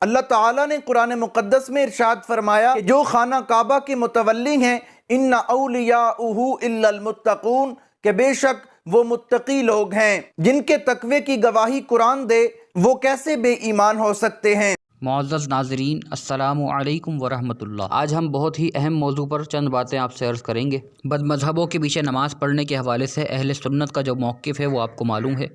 اللہ تعالیٰ نے قرآن مقدس میں ارشاد فرمایا کہ جو خانہ کعبہ کے متولی ہیں ان اولیاءہ الا المتقون، کہ بے شک وہ متقی لوگ ہیں جن کے تقوی کی گواہی قرآن دے، وہ کیسے بے ایمان ہو سکتے ہیں۔ معزز ناظرین، السلام علیکم ورحمۃ اللہ۔ آج ہم بہت ہی اہم موضوع پر چند باتیں آپ سے عرض کریں گے۔ بد مذہبوں کے پیچھے نماز پڑھنے کے حوالے سے اہل سنت کا جو موقف ہے وہ آپ کو معلوم ہے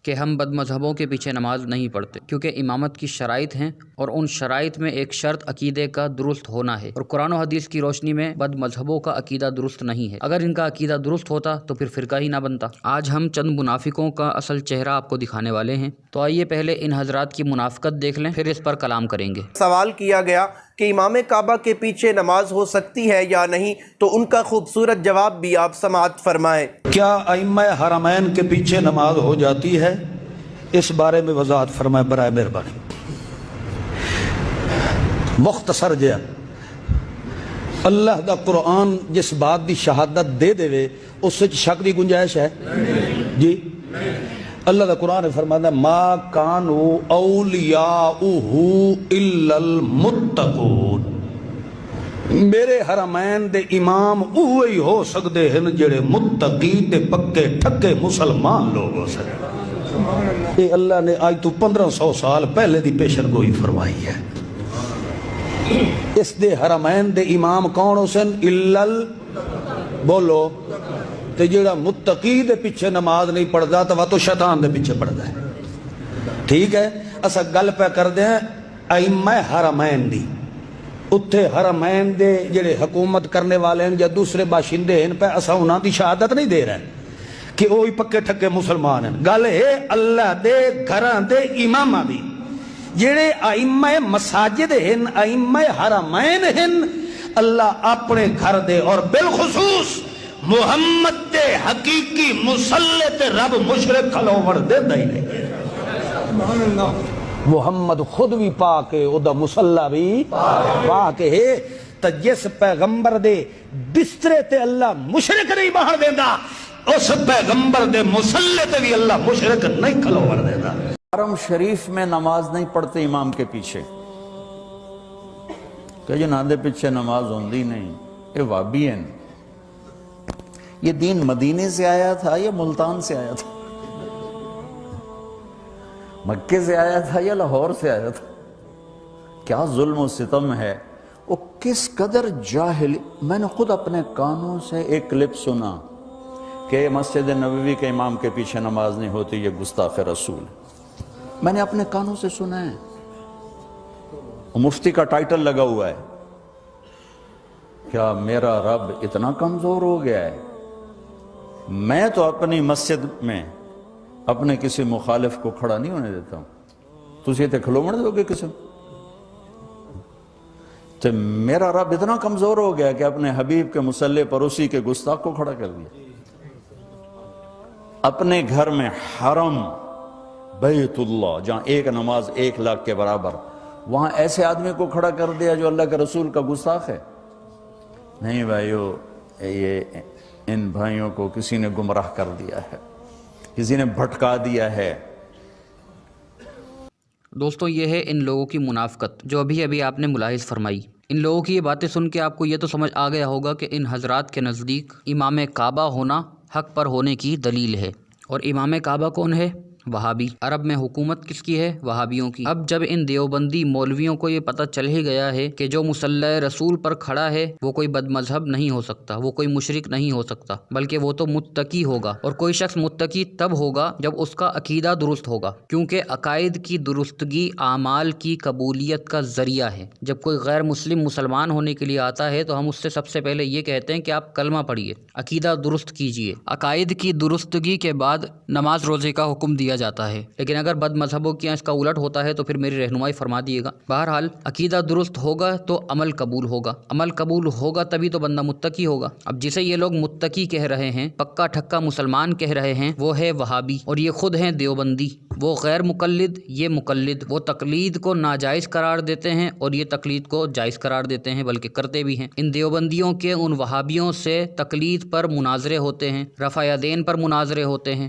کہ ہم بد مذہبوں کے پیچھے نماز نہیں پڑھتے، کیونکہ امامت کی شرائط ہیں اور ان شرائط میں ایک شرط عقیدے کا درست ہونا ہے، اور قرآن و حدیث کی روشنی میں بد مذہبوں کا عقیدہ درست نہیں ہے۔ اگر ان کا عقیدہ درست ہوتا تو پھر فرقہ ہی نہ بنتا۔ آج ہم چند منافقوں کا اصل چہرہ آپ کو دکھانے والے ہیں، تو آئیے پہلے ان حضرات کی منافقت دیکھ لیں، پھر اس پر کلام کریں گے۔ سوال کیا گیا کہ امام کعبہ کے پیچھے نماز ہو سکتی ہے یا نہیں، تو ان کا خوبصورت جواب بھی آپ سماعت فرمائیں۔ کیا ائمہ حرمین کے پیچھے نماز ہو جاتی ہے؟ اس بارے میں وضاحت فرمائے برائے مہربانی۔ مختصر جیا اللہ دا قرآن جس بات دی شہادت دے دے اس سے شک دی گنجائش ہے جی؟ اللہ دا قرآن نے فرمایا ما کانوا اولیاؤہ الا المتقون، میرے حرمین دے امام اوہی ہو سکتے ہیں جڑے متقی تے پکے ٹھکے مسلمان لوگ ہو سکتے۔ یہ اللہ نے آج تو 1500 سال پہلے دی پیشن گوئی فرمائی ہے۔ اس دے حرمین دے امام کون ہو سن؟ بولو تے جڑا متقی دے پیچھے نماز نہیں پڑھدا تو شیطان دے پیچھے پڑھدا ہے۔ ٹھیک ہے، اسا گل پہ کر دیں ائمہ حرمین دی، اتھے حرمین دے جڑے حکومت کرنے والے ہیں یا دوسرے باشندے ہیں پہ اسا انہاں دی شہادت نہیں دے رہے کہ وہی پکے ٹھکے مسلمان ہیں۔ گل ہے اللہ دے گھراں دے اماماں دی، جڑے ائمہ مساجد ہیں، ائمہ حرمین ہیں، اللہ اپنے گھر دے اور بالخصوص محمد دے حقیقی مسلط رب مشرک کھلوڑ دے دے نہیں۔ محمد خود بھی پاک ہے، او دا مسلح بھی پاک ہے، تا جس پیغمبر دے بسترے تے اللہ مشرک نہیں باہر دیندا، اس پیغمبر دے مسلح تے بھی اللہ مشرک نہیں کھلوڑ دیندا۔ حرم شریف میں نماز نہیں پڑھتے امام کے پیچھے، کہ جنہاں دے پیچھے نماز ہوندی نہیں، یہ وابی ہیں۔ یہ دین مدینے سے آیا تھا یا ملتان سے آیا تھا؟ مکے سے آیا تھا یا لاہور سے آیا تھا؟ کیا ظلم و ستم ہے، وہ کس قدر جاہل۔ میں نے خود اپنے کانوں سے ایک کلپ سنا کہ مسجد نبوی کے امام کے پیچھے نماز نہیں ہوتی، یہ گستاخ رسول۔ میں نے اپنے کانوں سے سنا ہے، مفتی کا ٹائٹل لگا ہوا ہے۔ کیا میرا رب اتنا کمزور ہو گیا ہے؟ میں تو اپنی مسجد میں اپنے کسی مخالف کو کھڑا نہیں ہونے دیتا ہوں، تسی تے کھلومڑ دو گے کسی؟ تو میرا رب اتنا کمزور ہو گیا کہ اپنے حبیب کے مصلی پر اسی کے گستاخ کو کھڑا کر دیا۔ اپنے گھر میں حرم بیت اللہ جہاں ایک نماز 1 لاکھ کے برابر، وہاں ایسے آدمی کو کھڑا کر دیا جو اللہ کے رسول کا گستاخ ہے۔ نہیں بھائیو، یہ ان بھائیوں کو کسی نے گمراہ کر دیا ہے، کسی نے بھٹکا دیا ہے۔ دوستو، یہ ہے ان لوگوں کی منافقت جو ابھی آپ نے ملاحظ فرمائی۔ ان لوگوں کی یہ باتیں سن کے آپ کو یہ تو سمجھ آ گیا ہوگا کہ ان حضرات کے نزدیک امام کعبہ ہونا حق پر ہونے کی دلیل ہے، اور امام کعبہ کون ہے؟ وہابی۔ عرب میں حکومت کس کی ہے؟ وہابیوں کی۔ اب جب ان دیوبندی مولویوں کو یہ پتہ چل ہی گیا ہے کہ جو مصلی رسول پر کھڑا ہے وہ کوئی بد مذہب نہیں ہو سکتا، وہ کوئی مشرک نہیں ہو سکتا، بلکہ وہ تو متقی ہوگا، اور کوئی شخص متقی تب ہوگا جب اس کا عقیدہ درست ہوگا، کیونکہ عقائد کی درستگی اعمال کی قبولیت کا ذریعہ ہے۔ جب کوئی غیر مسلم مسلمان ہونے کے لیے آتا ہے تو ہم اس سے سب سے پہلے یہ کہتے ہیں کہ آپ کلمہ پڑھیے، عقیدہ درست کیجئے۔ عقائد کی درستگی کے بعد نماز روزے کا حکم دیا جاتا ہے، لیکن اگر بد مذہبوں کے اس کا الٹ ہوتا ہے تو پھر میری رہنمائی فرما دیے گا۔ بہرحال عقیدہ درست ہوگا تو عمل قبول ہوگا، عمل قبول ہوگا تبھی تو بندہ متقی ہوگا۔ اب جسے یہ لوگ متقی کہہ رہے ہیں، پکا ٹھکا مسلمان کہہ رہے ہیں، وہ ہے وہابی، اور یہ خود ہیں دیوبندی۔ وہ غیر مقلد، یہ مقلد۔ وہ تقلید کو ناجائز قرار دیتے ہیں اور یہ تقلید کو جائز قرار دیتے ہیں، بلکہ کرتے بھی ہیں۔ ان دیوبندیوں کے ان وہابیوں سے تقلید پر مناظرے ہوتے ہیں، رفع یدین پر مناظرے ہوتے ہیں،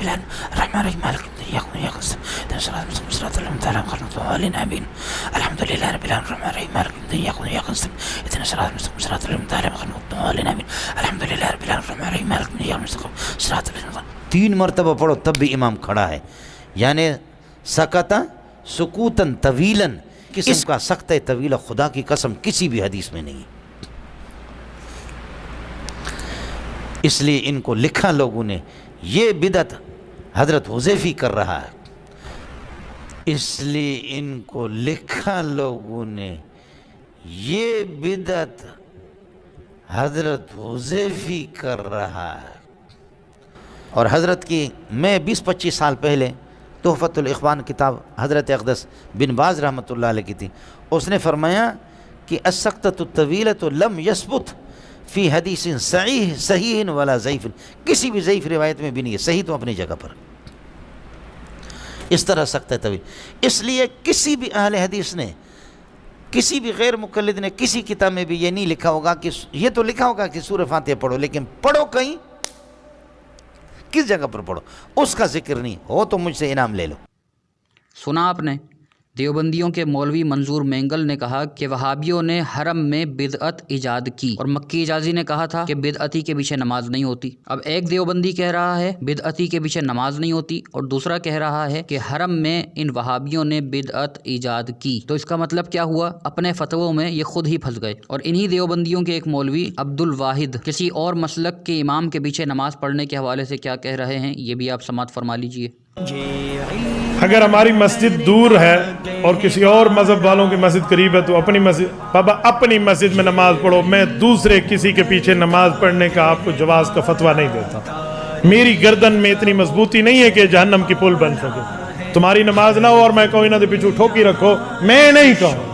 رب العالمين الرحمن الرحيم مالك يوم الدين إياك نعبد وإياك نستعين اهدنا الصراط المستقيم صراط الذين أنعمت عليهم غير المغضوب عليهم ولا الضالين آمين. الحمد لله رب العالمين الرحمن الرحيم مالك يوم الدين إياك نعبد وإياك نستعين اهدنا الصراط المستقيم صراط الذين أنعمت عليهم غير المغضوب عليهم آمين. الحمد لله رب العالمين الرحمن الرحيم مالك يوم الدين إياك نعبد وإياك نستعين صراط الذين أنعمت عليهم. 3 مرتبہ پڑھو تب بھی امام کھڑا ہے، یعنی سکتا سکوتن طویلاً، قسم کا سکتہ طویلہ خدا کی قسم کسی بھی حدیث میں نہیں. اس لیے ان کو لکھا لوگوں نے یہ بدعت حضرت حذیفی کر رہا ہے، اس لیے ان کو لکھا لوگوں نے یہ بدعت حضرت حذیفی کر رہا ہے. اور حضرت کی میں 20-25 سال پہلے تحفۃ الاخوان کتاب حضرت اقدس بن باز رحمۃ اللہ علیہ کی تھی، اس نے فرمایا کہ السکتۃ الطویلۃ لم یثبت فی حدیث صحیح ولا ضعیف، کسی بھی ضعیف روایت میں بھی نہیں ہے، صحیح تو اپنی جگہ پر. اس طرح سکتہ طویل، اس لیے کسی بھی اہل حدیث نے، کسی بھی غیر مقلد نے کسی کتاب میں بھی یہ نہیں لکھا ہوگا کہ یہ تو لکھا ہوگا کہ سورہ فاتحہ پڑھو، لیکن پڑھو کہیں کس جگہ پر پڑھو اس کا ذکر نہیں ہو تو مجھ سے انعام لے لو. سنا آپ نے دیوبندیوں کے مولوی منظور مینگل نے کہا کہ وہابیوں نے حرم میں بدعت ایجاد کی، اور مکی اجازی نے کہا تھا کہ بدعتی کے پیچھے نماز نہیں ہوتی. اب ایک دیوبندی کہہ رہا ہے بدعتی کے پیچھے نماز نہیں ہوتی، اور دوسرا کہہ رہا ہے کہ حرم میں ان وہابیوں نے بدعت ایجاد کی. تو اس کا مطلب کیا ہوا؟ اپنے فتووں میں یہ خود ہی پھنس گئے. اور انہی دیوبندیوں کے ایک مولوی عبد الواحد کسی اور مسلک کے امام کے پیچھے نماز پڑھنے کے حوالے سے کیا کہہ رہے ہیں، یہ بھی آپ سماعت فرما لیجئے. اگر ہماری مسجد دور ہے اور کسی اور مذہب والوں کی مسجد قریب ہے تو اپنی مسجد، بابا اپنی مسجد میں نماز پڑھو. میں دوسرے کسی کے پیچھے نماز پڑھنے کا آپ کو جواز کا فتویٰ نہیں دیتا. میری گردن میں اتنی مضبوطی نہیں ہے کہ جہنم کی پل بن سکے. تمہاری نماز نہ ہو اور میں کہوں انہوں نے پیچھے ٹھوکی رکھو، میں نہیں کہوں.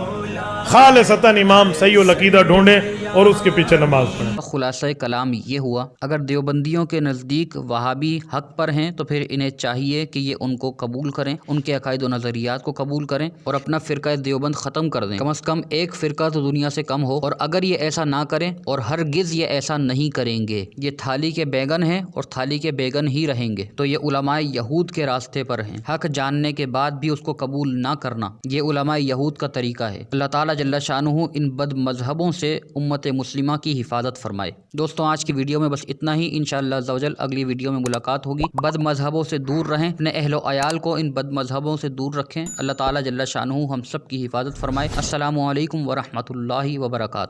خالصتاً امام صحیح العقیدہ ڈھونڈے اور اس کے پیچھے نماز پڑھیں. خلاصہ کلام یہ ہوا، اگر دیوبندیوں کے نزدیک وہابی حق پر ہیں تو پھر انہیں چاہیے کہ یہ ان کو قبول کریں، ان کے عقائد و نظریات کو قبول کریں اور اپنا فرقہ دیوبند ختم کر دیں. کم از کم ایک فرقہ تو دنیا سے کم ہو. اور اگر یہ ایسا نہ کریں، اور ہرگز یہ ایسا نہیں کریں گے، یہ تھالی کے بیگن ہیں اور تھالی کے بیگن ہی رہیں گے، تو یہ علماء یہود کے راستے پر ہیں. حق جاننے کے بعد بھی اس کو قبول نہ کرنا، یہ علماء یہود کا طریقہ ہے. اللہ تعالیٰ جل شانہ ان بد مذہبوں سے امت مسلمہ کی حفاظت فرمائے. دوستوں آج کی ویڈیو میں بس اتنا ہی. انشاءاللہ عز و جل اگلی ویڈیو میں ملاقات ہوگی. بد مذہبوں سے دور رہیں، اپنے اہل و عیال کو ان بد مذہبوں سے دور رکھیں. اللہ تعالیٰ جل شانہ ہم سب کی حفاظت فرمائے. السلام علیکم ورحمۃ اللہ وبرکاتہ.